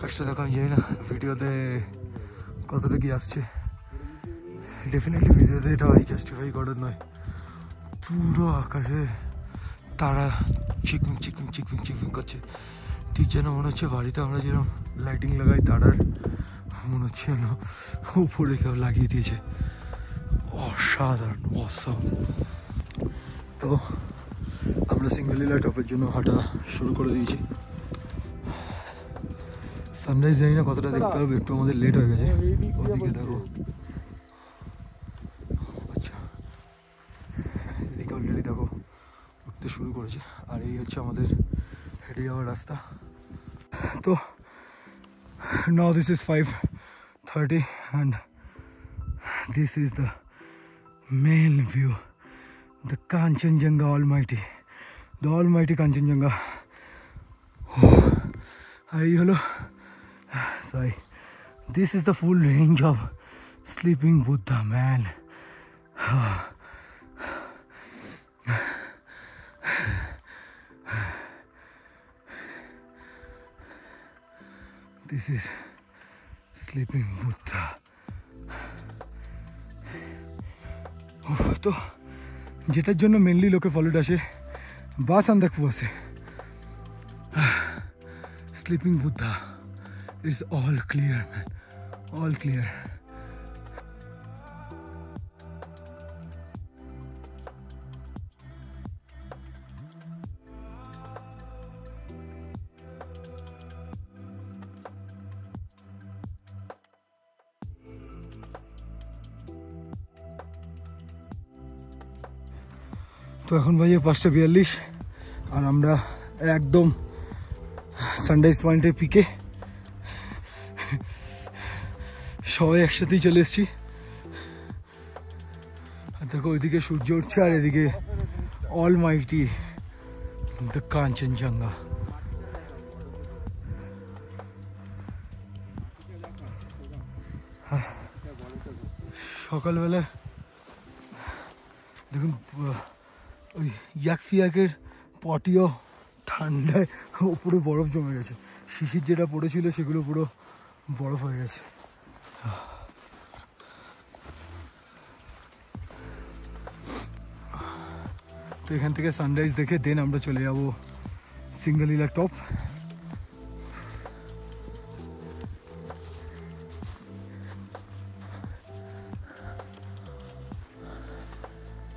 আকাশটা দেখো, আমি জানি না ভিডিওতে কতটা কি আসছে। ডেফিনেটলি ভিডিওতে এটা জাস্টিফাই করার নয়। পুরো আকাশে তারা চিকমিক চিকমিক চিকমিক চিকমিক করছে, ঠিক যেন মনে হচ্ছে বাড়িতে আমরা যেরকম লাইটিং লাগাই তারার, মনে হচ্ছে যেন উপরে কেউ লাগিয়ে দিয়েছে। অসাধারণ, অসম। তো আমরা সিঙ্গেলিলা টপের জন্য হাঁটা শুরু করে দিয়েছি। সানরাইজ জানি না কতটা দেখতে পারবো, একটু আমাদের লেট হয়ে গেছে। ওদিকে দেখো, আচ্ছা এদিকে অলরেডি দেখো উঠতে শুরু করেছে। আর এই হচ্ছে আমাদের হেঁটে যাওয়ার রাস্তা। তো now this is 5:30 and this is the main view, the Kanchenjunga almighty, the almighty Kanchenjunga. Hello, sorry, this is the full range of sleeping Buddha, man. This is sleeping Buddha. তো যেটার জন্য মেনলি লোকে followed আসে বাস আন্দাকফু আছে, sleeping Buddha is all clear man, all clear. তো এখন বাজে 5:42 আর আমরা একদম সানরাইজ পয়েন্টের পিকে সবাই একসাথেই চলে এসেছি। আর দেখো ওইদিকে সূর্য উঠছে আর এদিকে অলমাইটি দ্য কাঞ্চনজঙ্ঘা। সকালবেলা দেখুন ওই ইয়াকফিয়াকের পটিও ঠান্ডায় উপরে বরফ জমে গেছে, শিশির যেটা পড়েছিল সেগুলো পুরো বরফ হয়ে গেছে। তো এখান থেকে সানরাইজ দেখে দেন আমরা চলে যাব সিঙ্গলিলা টপ।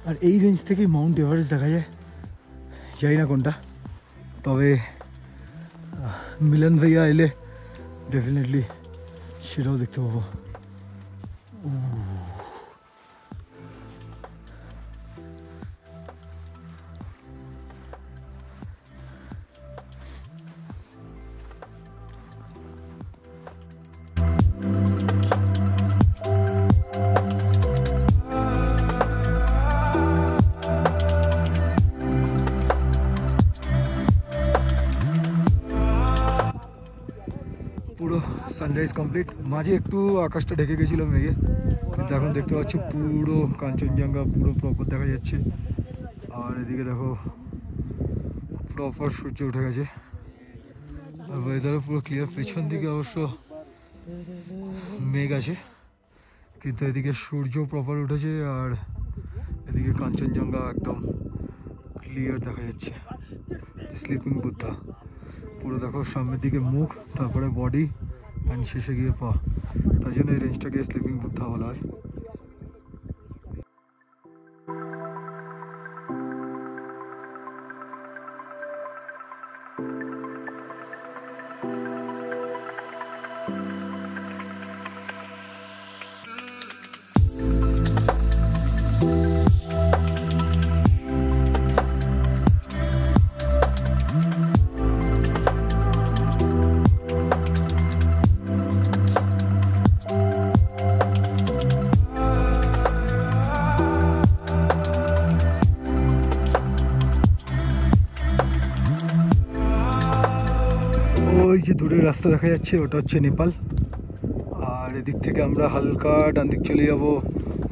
আর এই রেঞ্জ থেকেই মাউন্ট এভারেস্ট দেখা যায়, জানি না কোনটা, তবে মিলন ভাইয়া এলে ডেফিনেটলি সেটাও দেখতে পাবো। পুরো সানরাইজ কমপ্লিট, মাঝে একটু আকাশটা ঢেকে গেছিল মেঘে, কিন্তু এখন দেখতে পাচ্ছি পুরো কাঞ্চনজঙ্ঘা পুরো প্রপার দেখা যাচ্ছে। আর এদিকে দেখো প্রপার সূর্য উঠে গেছে আর ওয়েদারও পুরো ক্লিয়ার। পেছন দিকে অবশ্য মেঘ আছে, কিন্তু এদিকে সূর্য প্রপার উঠেছে আর এদিকে কাঞ্চনজঙ্ঘা একদম ক্লিয়ার দেখা যাচ্ছে। স্লিপিং বুদ্ধা পুরো দেখো, সামনের দিকে মুখ, তারপরে বডি অ্যান্ড শেষে গিয়ে পা, তাই জন্য এই রেঞ্জটাকে স্লিপিং বুদ্ধা বলা হয়। ওই যে দূরের রাস্তা দেখা যাচ্ছে ওটা হচ্ছে নেপাল, আর এদিক থেকে আমরা হালকা ডান দিক চলে যাব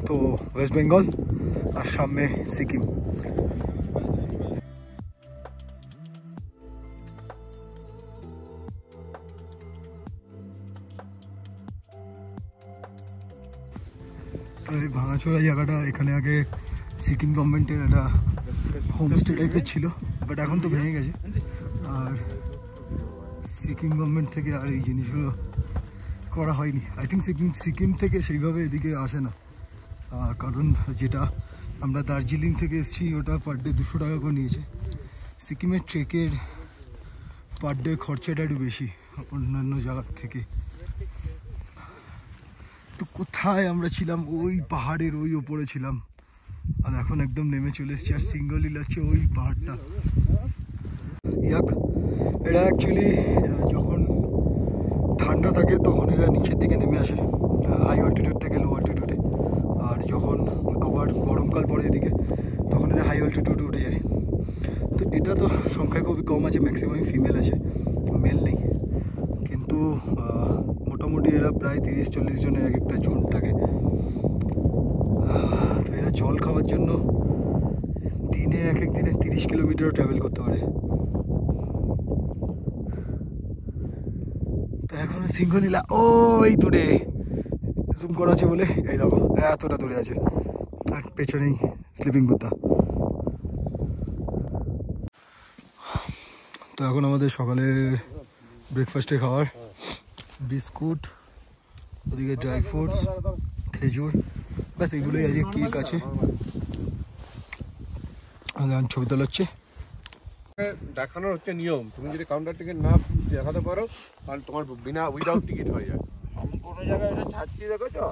তো ওয়েস্ট বেঙ্গল, আর সামনে সিকিম। তো এই ভাঙাচোরা জায়গাটা এখানে আগে সিকিম গভর্নমেন্টের একটা হোমস্টে টাইপের ছিল, বাট এখন তো ভেঙে গেছে। আর সিকিম গভর্নমেন্ট থেকে আর এই জিনিসগুলো করা হয়নি। আই থিঙ্ক সিকিম থেকে সেইভাবে এদিকে আসে না, কারণ যেটা আমরা দার্জিলিং থেকে এসেছি ওটা পার ডে 200 টাকা করে নিয়েছে। সিকিমের ট্রেকের পার ডে খরচাটা একটু বেশি অন্যান্য জায়গার থেকে। তো কোথায় আমরা ছিলাম? ওই পাহাড়ের ওই ওপরে ছিলাম, আর এখন একদম নেমে চলে এসেছি। আর সিঙ্গলিলা হচ্ছে ওই পাহাড়টা। এটা অ্যাকচুয়ালি যখন ঠান্ডা থাকে তখন এরা নিচের দিকে নেমে আসে হাই অল্টিটিউড থেকে লো অল্টিটিউডে, আর যখন আবার গরমকাল পড়ে এদিকে তখন এরা হাই অল্টিটিউডে উঠে যায়। তো এটা তো সংখ্যায় খুবই কম আছে, ম্যাক্সিমাম ফিমেল আছে, মেল নেই। কিন্তু মোটামুটি এরা প্রায় 30-40 জনের এক একটা জোন থাকে। তো এরা জল খাওয়ার জন্য দিনে এক দিনে 30 কিলোমিটারও ট্রাভেল করতে পারে। তো এখনো সিঙ্গলিলা ওই দূরে জুম করা আছে বলে এই দেখো এতটা দূরে আছে, আর পেছনেই স্লিপিং বুদ্ধা। তো এখন আমাদের সকালে ব্রেকফাস্টে খাওয়ার বিস্কুট, ওদিকে ড্রাই ফ্রুটস, খেজুর, ব্যাস এগুলোই আছে। কেক আছে, ছবি তোলা হচ্ছে। দেখানোর হচ্ছে নিয়ম, তুমি যদি কাউন্টার টিকিট না দেখাতে পারো তাহলে তোমার বিনা উইদাউট টিকিট হয়ে যায়। আমি কোনো জায়গায় এটা ছাড়ছি দেখেছো?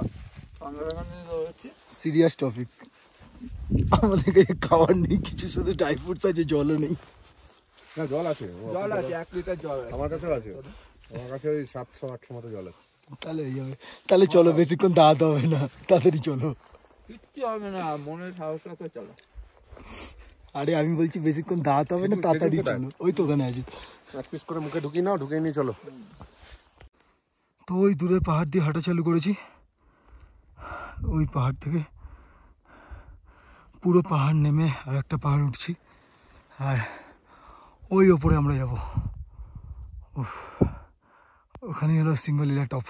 Serious topic. আমাদের কাছে খাবার নেই কিছু, শুধু ড্রাই ফ্রুটস আছে, জলও নেই। না জল আছে, জল আছে 1 লিটার জল আমার কাছেও আছে, আমার কাছে ওই 700-800 মতো জল আছে। তাহলে এই হবে, তাহলে চলো, বেশিক্ষণ দাঁড়াতে হবে না, তাড়াতাড়ি চলো। কিচ্ছু হবে না, মনের সাহস রাখো, চলো। আরে আমি বলছি বেশিক্ষণ দাঁড়াতে হবে না, তাড়াতাড়ি চলো। ওই তো ওখানে আছে, এক পিস করে মুখে ঢুকিয়ে নাও, ঢুকিয়ে নিয়ে চলো। তো ওই দূরের পাহাড় দিয়ে হাঁটা চালু করেছি। ওই পাহাড় থেকে পুরো পাহাড় নেমে আর একটা পাহাড় উঠছি, আর ওই ওপরে আমরা যাব। ওখানে হলো সিঙ্গলিলা টপ।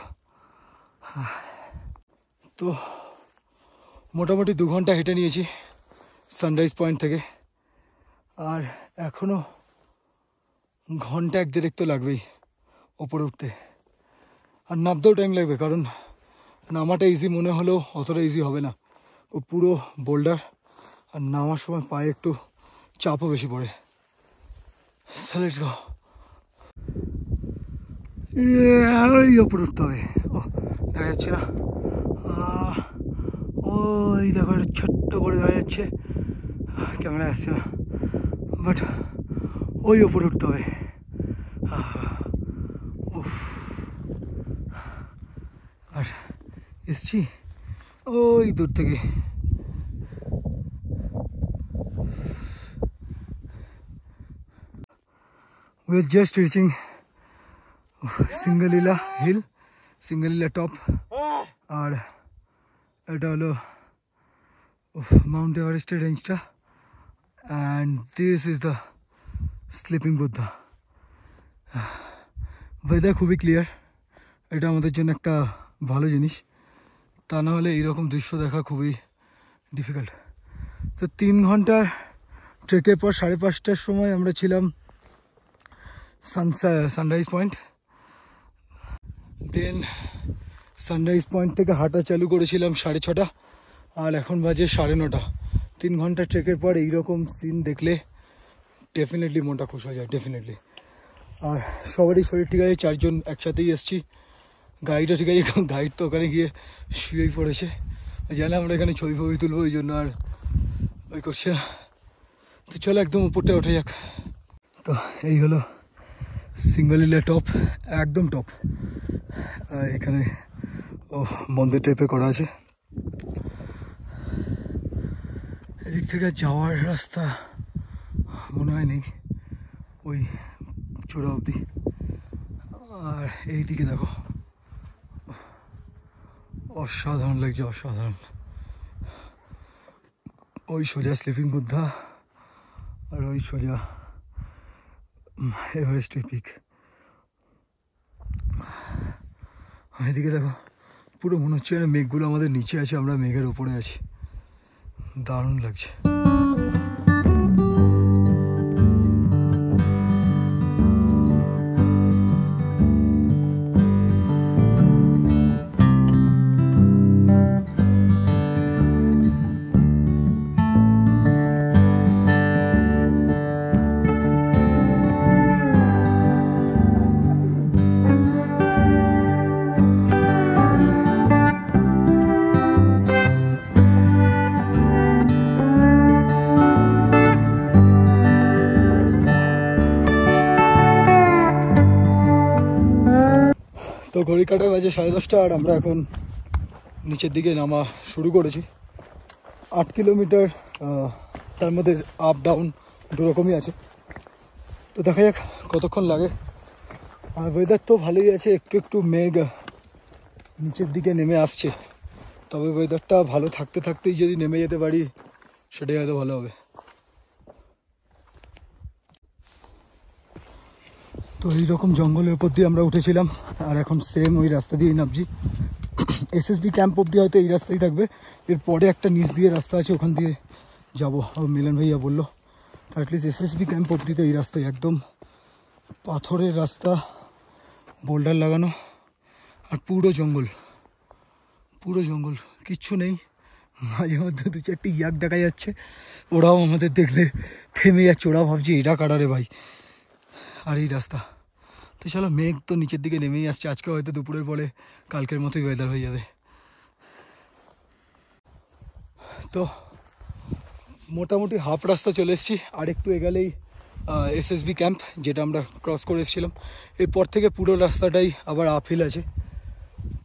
তো মোটামুটি 2 ঘন্টা হেঁটে নিয়েছি সানরাইজ পয়েন্ট থেকে, আর এখনও ঘন্টা 1-1.5 তো লাগবেই ওপরে উঠতে, আর নামতেও টাইম লাগবে, কারণ নামাটা ইজি মনে হলেও অতটা ইজি হবে না। ও পুরো বোল্ডার, আর নামার সময় পায়ে একটু চাপও বেশি পড়ে। So let's go. ওই ওপরে উঠতে হবে। ও দেখা যাচ্ছে না, ওই দেখো ছোট্ট করে দেখা যাচ্ছে, ক্যামেরা আসছে না, বাট ওই ওপরে উঠতে হবে। আর এসছি ওই দূর থেকে। We are just reaching Singalila hill, Singalila top, আর এটা হলো মাউন্ট এভারেস্টের রেঞ্জটা, and this is the sleeping Buddha. Weather খুবই ক্লিয়ার, এটা আমাদের জন্য একটা ভালো জিনিস, তা না হলে এইরকম দৃশ্য দেখা খুবই ডিফিকাল্ট। তো 3 ঘন্টার ট্রেকের পর 5:30টার সময় আমরা ছিলাম সানরাইজ পয়েন্ট। দেন সানরাইজ পয়েন্ট থেকে হাঁটা চালু করেছিলাম 6:30, আর এখন বাজে 9:30। 3 ঘন্টা ট্রেকের পর এইরকম সিন দেখলে ডেফিনেটলি মনটা খুশ হয়ে যায়, ডেফিনেটলি। আর সবারই শরীর ঠিক আছে, 4 জন একসাথেই এসছি। গাইডও ঠিক আছে, গাইড তো ওখানে গিয়ে শুয়েই পড়েছে, জানে আমরা এখানে ছবি তুলবো, ওই জন্য আর ওই করছে না। তো চলো একদম উপরটা উঠে যাক। তো এই হলো সিঙ্গলিলা টপ, একদম টপ। এখানে মন্দির টাইপের করা আছে। এদিক থেকে যাওয়ার রাস্তা মনে হয় নেই, ওই চূড়া অবধি। আর এইদিকে দেখো, অসাধারণ লাগছে, অসাধারণ। ওই সোজা স্লিপিং বুদ্ধা, আর ওই সোজা এভারেস্টের পিক। এদিকে দেখো পুরো মনে হচ্ছে যেন মেঘগুলো আমাদের নিচে আছে, আমরা মেঘের ওপরে আছি। দারুণ লাগছে। তো ঘড়ি কাটা বাজে 10:30 আর আমরা এখন নিচের দিকে নামা শুরু করেছি। 8 কিলোমিটার, তার মধ্যে আপ ডাউন দুরকমই আছে। তো দেখা যাক কতক্ষণ লাগে। আর ওয়েদার তো ভালোই আছে, একটু একটু মেঘ নিচের দিকে নেমে আসছে। তবে ওয়েদারটা ভালো থাকতে থাকতেই যদি নেমে যেতে পারি সেটাই হয়তো ভালো হবে। তো এইরকম জঙ্গলের উপর দিয়ে আমরা উঠেছিলাম আর এখন সেম ওই রাস্তা দিয়েই নামছি। এসএসবি ক্যাম্প অব্দি হয়তো এই রাস্তাই থাকবে, এরপরে একটা নিচ দিয়ে রাস্তা আছে, ওখান দিয়ে যাবো। মিলন ভাইয়া বললো তো অ্যাটলিস্ট এসএসবি ক্যাম্প অব্দি তো এই রাস্তায়, একদম পাথরের রাস্তা, বোল্ডার লাগানো আর পুরো জঙ্গল, পুরো জঙ্গল, কিচ্ছু নেই। মাঝে মধ্যে 2-4টি ইয়াক দেখা যাচ্ছে, ওরাও আমাদের দেখলে থেমে যাচ্ছে, ওরা ভাবছে এটা কাটারে ভাই। আর এই রাস্তা তো চলো, মেঘ তো নিচের দিকে নেমেই আসছে। আজকে হয়তো দুপুরের পরে কালকের মতোই ওয়েদার হয়ে যাবে। তো মোটামুটি হাফ রাস্তা চলে এসেছি, আর একটু এগোলেই এসএসবি ক্যাম্প, যেটা আমরা ক্রস করে এসেছিলাম। এরপর থেকে পুরো রাস্তাটাই আবার আপহিল আছে।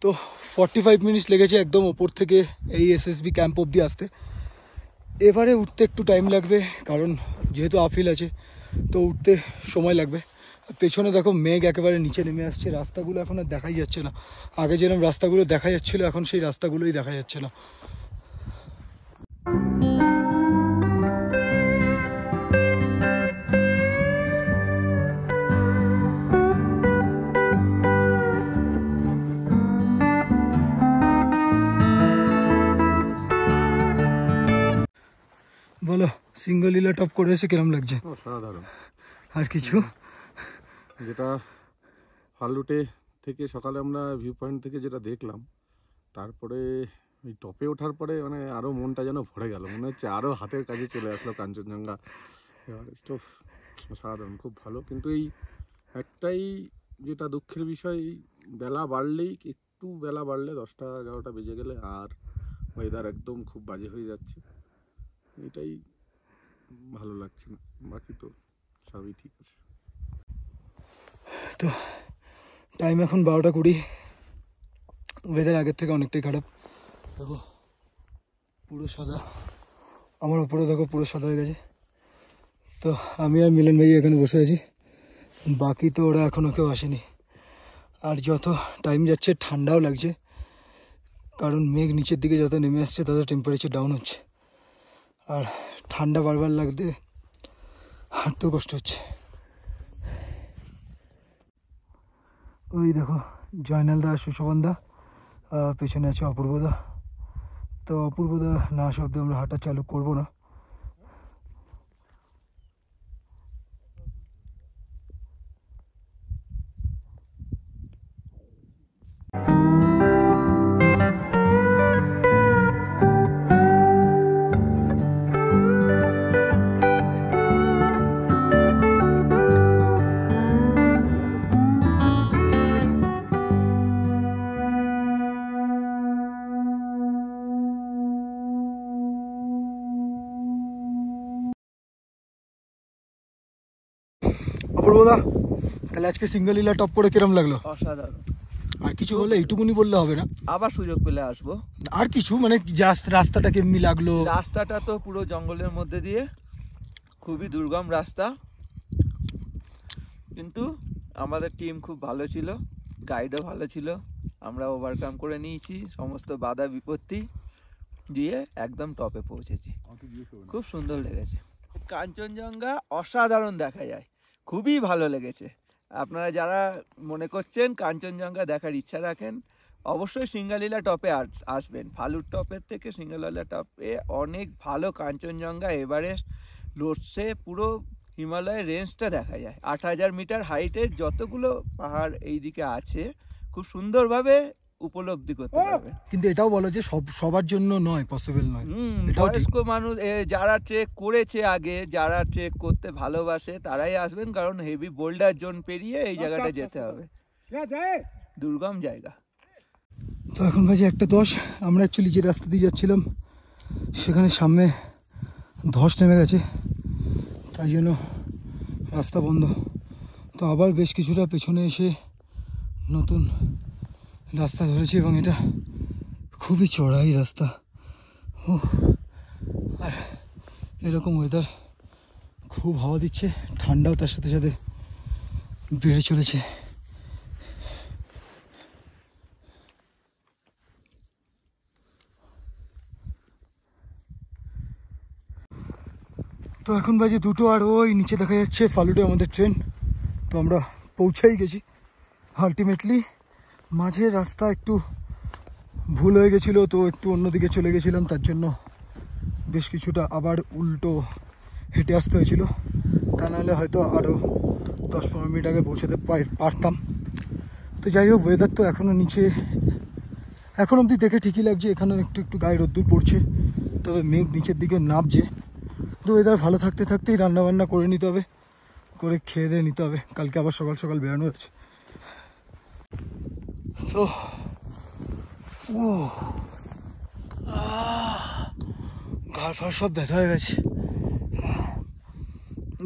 তো 45 মিনিটস লেগেছে একদম ওপর থেকে এই এসএসবি ক্যাম্প অবধি আসতে। এবারে উঠতে একটু টাইম লাগবে, কারণ যেহেতু আপহিল আছে তো উঠতে সময় লাগবে। পেছনে দেখো মেঘ একেবারে নিচে নেমে আসছে, রাস্তাগুলো এখন আর দেখাই যাচ্ছে না। আগে যেরকম রাস্তাগুলো দেখা যাচ্ছিলো, এখন সেই রাস্তাগুলোই দেখা যাচ্ছে না। বলো, সিঙ্গলীলা টপ করে এসে কিরম লাগছে? অসাধারণ। আর কিছু যেটা ফালুটে থেকে সকালে আমরা ভিউ পয়েন্ট থেকে যেটা দেখলাম, তারপরে এই টপে ওঠার পরে মানে আরও মনটা যেন ভরে গেল, মনে হচ্ছে আরও হাতের কাছে চলে আসলো কাঞ্চনজঙ্ঘা। এভারেস্ট অসাধারণ, খুব ভালো। কিন্তু এই একটাই যেটা দুঃখের বিষয়, বেলা বাড়লেই, একটু বেলা বাড়লে 10টা-11টা বেজে গেলে আর ওয়েদার একদম খুব বাজে হয়ে যাচ্ছে। এটাই ভালো লাগছে না, বাকি তো সবই ঠিক আছে। তো টাইম এখন 12টা 20। ওয়েদার আগের থেকে অনেকটাই খারাপ। দেখো পুরো সাদা, আমার উপরে দেখো পুরো সাদা হয়ে গেছে। তো আমি আর মিলন ভাই এখানে বসে আছি, বাকি তো ওরা এখনও কেউ আসেনি। আর যত টাইম যাচ্ছে ঠান্ডাও লাগছে, কারণ মেঘ নিচের দিকে যত নেমে আসছে তত টেম্পারেচার ডাউন হচ্ছে। আর ঠান্ডা বারবার লাগতে হাঁটতেও কষ্ট হচ্ছে। ওই দেখো জয়নালদা, সুশোভনদা, পেছনে আছে অপূর্বদা। তো অপূর্বদা না আসা অব্দি আমরা হাঁটা চালু করবো না। অপূর্বদা, তাহলে আজকে সিঙ্গলীলা টপ করে কিরম লাগলো? অসাধারণ। আর কিছু বলে এইটুকুনি বললে হবে না, আবার সুযোগ পেলে আসবো। আর কিছু মানে জাস্ট রাস্তাটা কেমনি লাগলো? রাস্তাটা তো পুরো জঙ্গলের মধ্যে দিয়ে, খুবই দুর্গম রাস্তা, কিন্তু আমাদের টিম খুব ভালো ছিল, গাইডও ভালো ছিল। আমরা ওভারকাম করে নিয়েছি সমস্ত বাধা বিপত্তি দিয়ে, একদম টপে পৌঁছেছি। খুব সুন্দর লেগেছে। কাঞ্চনজঙ্ঘা অসাধারণ দেখা যায়, খুবই ভালো লেগেছে। আপনারা যারা মনে করছেন কাঞ্চনজঙ্ঘা দেখার ইচ্ছা রাখেন, অবশ্যই সিঙ্গালীলা টপে আসবেন। ফালুট টপের থেকে সিঙ্গালীলা টপে অনেক ভালো কাঞ্চনজঙ্ঘা, এভারেস্ট, লোটসে পুরো হিমালয়ের রেঞ্জটা দেখা যায়। 8000 মিটার হাইটের যতগুলো পাহাড় এইদিকে আছে খুব সুন্দরভাবে উপলব্ধি করতে পারবেন। কিন্তু এটাও বলো যে সবার জন্য নয়, পসিবল নয়। বয়স্ক মানুষ যারা ট্রেক করেছে আগে, যারা ট্রেক করতে ভালোবাসে তারাই আসবেন, কারণ হেভি বোল্ডার জোন পেরিয়ে এই জায়গাটা যেতে হবে, দুর্গম জায়গা। তো এখন বাজে 1:10। আমরা অ্যাকচুয়ালি যে রাস্তা দিয়ে যাচ্ছিলাম সেখানে সামনে ধস নেমে গেছে, তাই জন্য রাস্তা বন্ধ। তো আবার বেশ কিছুটা পেছনে এসে নতুন রাস্তা ধরেছি এবং এটা খুবই চড়াই রাস্তা। আর এরকম ওয়েদার, খুব হাওয়া দিচ্ছে, ঠান্ডাও তার সাথে সাথে বেড়ে চলেছে। তো এখন বাজে 2টো, আর ওই নিচে দেখা যাচ্ছে ফালুটে আমাদের ট্রেন। তো আমরা পৌঁছাই গেছি আলটিমেটলি। মাঝে রাস্তা একটু ভুল হয়ে গেছিলো, তো একটু অন্যদিকে চলে গেছিলাম, তার জন্য বেশ কিছুটা আবার উল্টো হেঁটে আসতে হয়েছিল। তা নাহলে হয়তো আরও 10-15 মিনিট আগে পৌঁছাতে পারতাম। তো যাই হোক, ওয়েদার তো এখনও নিচে এখন অবধি দেখে ঠিকই লাগছে, এখানেও একটু একটু গায়ে রোদ্দুর পড়ছে, তবে মেঘ নিচের দিকে নামছে। তো ওয়েদার ভালো থাকতে থাকতেই রান্নাবান্না করে নিতে হবে, করে খেয়ে দিয়ে নিতে হবে, কালকে আবার সকাল সকাল বেরোনো আছে। তো ঘাড় ফাড় সব ব্যথা হয়ে গেছে।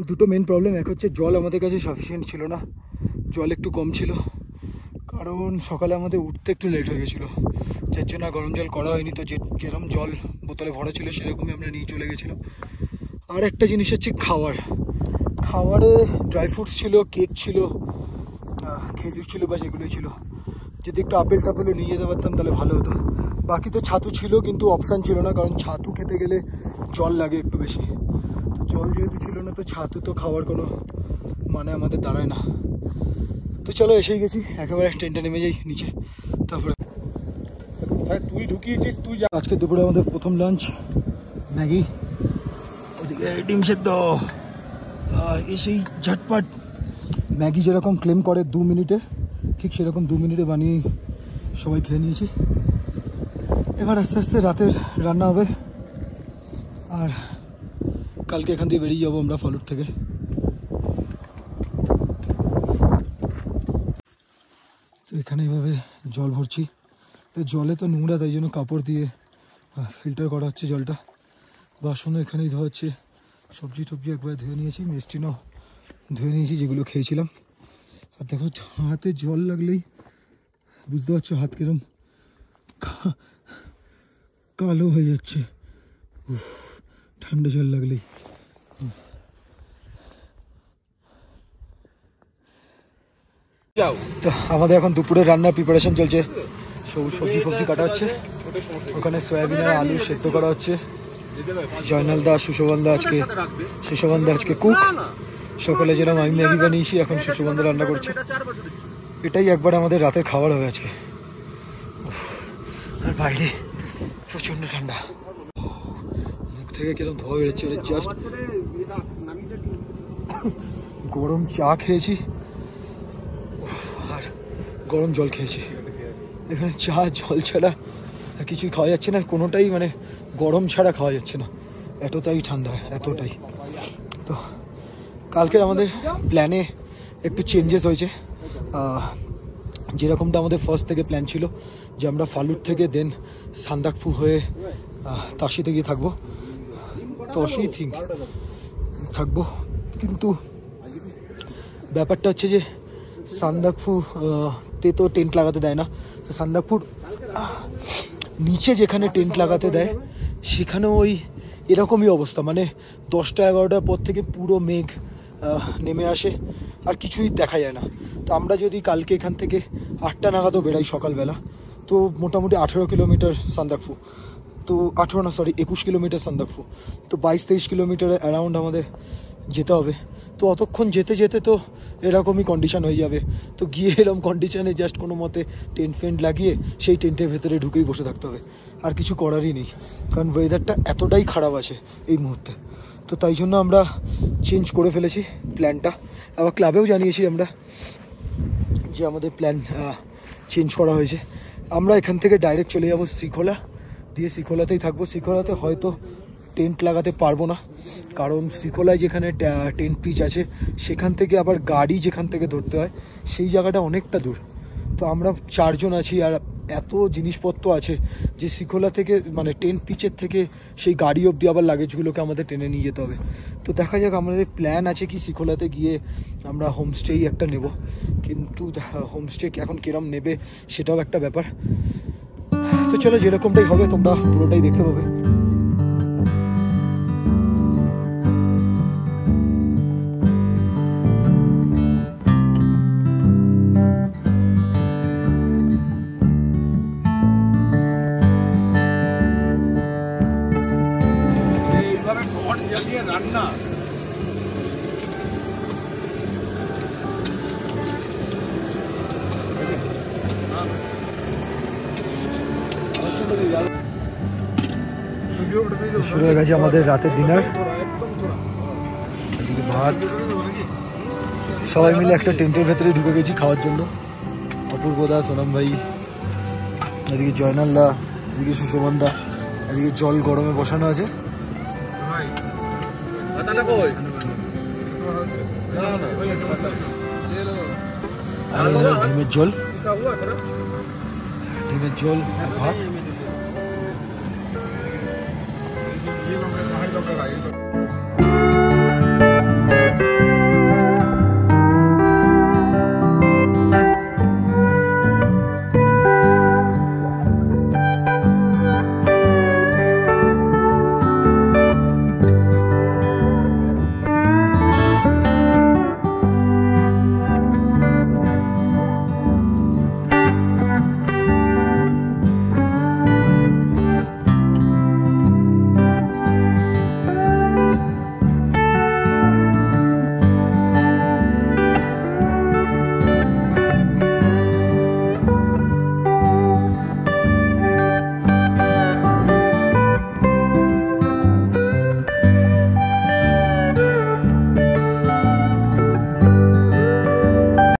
দুটো মেন প্রবলেম, এক হচ্ছে জল আমাদের কাছে সাফিসিয়েন্ট ছিল না, জল একটু কম ছিল, কারণ সকালে আমাদের উঠতে একটু লেট হয়ে গেছিলো, যার জন্য গরম জল করা হয়নি। তো যেরকম জল বোতলে ভরা ছিল সেরকমই আমরা নিয়ে চলে গেছিলাম। আর একটা জিনিস হচ্ছে খাবারে ড্রাই ফ্রুটস ছিল, কেক ছিল, খেজুর ছিল, বা সেগুলোই ছিল। যদি একটু আপেল টাপেলও নিয়ে যেতে পারতাম তাহলে ভালো হতো। বাকি তো ছাতু ছিল, কিন্তু অপশান ছিল না, কারণ ছাতু খেতে গেলে জল লাগে একটু বেশি। তো জল যেহেতু ছিল না, তো ছাতু তো খাওয়ার কোনো মানে আমাদের দাঁড়ায় না। তো চলো, এসেই গেছি, একেবারে ট্রেনটা নেমে যাই নিচে। তারপরে তুই ঢুকিয়েছিস, তুই আজকে দুপুরে আমাদের প্রথম লাঞ্চ ম্যাগি, ওদিকে ডিম সেদ্ধ, সেই ঝটপট ম্যাগি যেরকম ক্লেম করে 2 মিনিটে, ঠিক সেরকম 2 মিনিটে বানিয়ে সবাই খেয়ে নিয়েছি। এবার আস্তে আস্তে রাতের রান্না হবে, আর কালকে এখান দিয়ে বেরিয়ে যাবো আমরা ফালুট থেকে। তো এখানে এইভাবে জল ভরছি, তো জলে তো নোংরা, তাই জন্য কাপড় দিয়ে ফিল্টার করা হচ্ছে জলটা। বাসনও এখানেই ধোয়া হচ্ছে, সবজি টবজি একবার ধুয়ে নিয়েছি, মিষ্টিও ধুয়ে নিয়েছি যেগুলো খেয়েছিলাম। আর দেখো, হাতে জল লাগলেই বুঝতে পারছো হাত কিরম কালো হয়ে যাচ্ছে ঠান্ডা জল লাগলেই। তো আমাদের এখন দুপুরে রান্নার প্রিপারেশন চলছে, সবজি ফবজি কাটা হচ্ছে, ওখানে সয়াবিন আর আলু সেদ্ধ করা হচ্ছে। জয়নাল দা, সুশোভন দা আজকে কুক। সকালে যেরকম আমি ম্যাগি বানিয়েছি, এখন সুশোভন দা রান্না করছে। এটাই একবার আমাদের রাতের খাবার হবে আজকে। আর বাইরে প্রচন্ড ঠান্ডা, মুখ থেকে কিরকম ধোয়া বেরোচ্ছে। জাস্ট গরম চা খেয়েছি আর গরম জল খেয়েছি। এখানে চা জল ছাড়া আর কিছুই খাওয়া যাচ্ছে না, কোনোটাই মানে গরম ছাড়া খাওয়া যাচ্ছে না, এতটাই ঠান্ডা, এতটাই। তো কালকের আমাদের প্ল্যানে একটু চেঞ্জেস হয়েছে। যেরকমটা আমাদের ফার্স্ট থেকে প্ল্যান ছিল যে আমরা ফালুট থেকে দেন সান্দাকফু হয়ে তাসিতে গিয়ে থাকবো, তাসি থিঙ্ক থাকবো। কিন্তু ব্যাপারটা হচ্ছে যে সান্দাকফু তে তো টেন্ট লাগাতে দেয় না। তো সান্দাকফুর নিচে যেখানে টেন্ট লাগাতে দেয় সেখানেও ওই এরকমই অবস্থা, মানে 10টা-11টার পর থেকে পুরো মেঘ নেমে আসে আর কিছুই দেখা যায় না। তো আমরা যদি কালকে এখান থেকে 8টা নাগাদও বেরাই সকালবেলা, তো মোটামুটি 18 কিলোমিটার সান্দাকফু, তো 21 কিলোমিটার সান্দাকফু, তো 22-23 কিলোমিটার অ্যারাউন্ড আমাদের যেতে হবে। তো অতক্ষণ যেতে যেতে তো এরকমই কন্ডিশন হয়ে যাবে। তো গিয়ে এরকম কন্ডিশনে জাস্ট কোনো মতে টেন্ট ফেন্ট লাগিয়ে সেই টেন্টের ভেতরে ঢুকেই বসে থাকতে হবে, আর কিছু করারই নেই, কারণ ওয়েদারটা এতটাই খারাপ আছে এই মুহূর্তে। তো তাই জন্য আমরা চেঞ্জ করে ফেলেছি প্ল্যানটা, আবার ক্লাবেও জানিয়েছি আমরা যে আমাদের প্ল্যান চেঞ্জ করা হয়েছে। আমরা এখান থেকে ডাইরেক্ট চলে যাবো শ্রীখোলা, দিয়ে শ্রীখোলাতেই থাকবো। শ্রীখোলাতে হয়তো টেন্ট লাগাতে পারবো না, কারণ শ্রীখোলায় যেখানে টেন্ট পিচ আছে সেখান থেকে আবার গাড়ি যেখান থেকে ধরতে হয় সেই জায়গাটা অনেকটা দূর। তো আমরা 4 জন আছি, আর এত জিনিসপত্র আছে যে শ্রীখোলা থেকে মানে টেন্ট পিচের থেকে সেই গাড়ি অবধি আবার লাগেজগুলোকে আমাদের টেনে নিয়ে যেতে হবে। তো দেখা যাক, আমাদের প্ল্যান আছে কি শ্রীখোলাতে গিয়ে আমরা হোমস্টেই একটা নেব, কিন্তু হোমস্টে এখন কিরম নেবে সেটাও একটা ব্যাপার। তো চলো, যেরকমটাই হবে তোমরা পুরোটাই দেখতে পাবে। রান্না শুরু হয়ে গেছে আমাদের রাতের ডিনার। ভাত, সবাই মিলে একটা টেন্টের ভেতরে ঢুকে গেছি খাওয়ার জন্য। অপূর্ব দা, সোনাম ভাই, এদিকে জয়নাল দা, এদিকে সুশোভন দা, এদিকে জল গরমে বসানো আছে, ডিমের ঝোল, ভাত।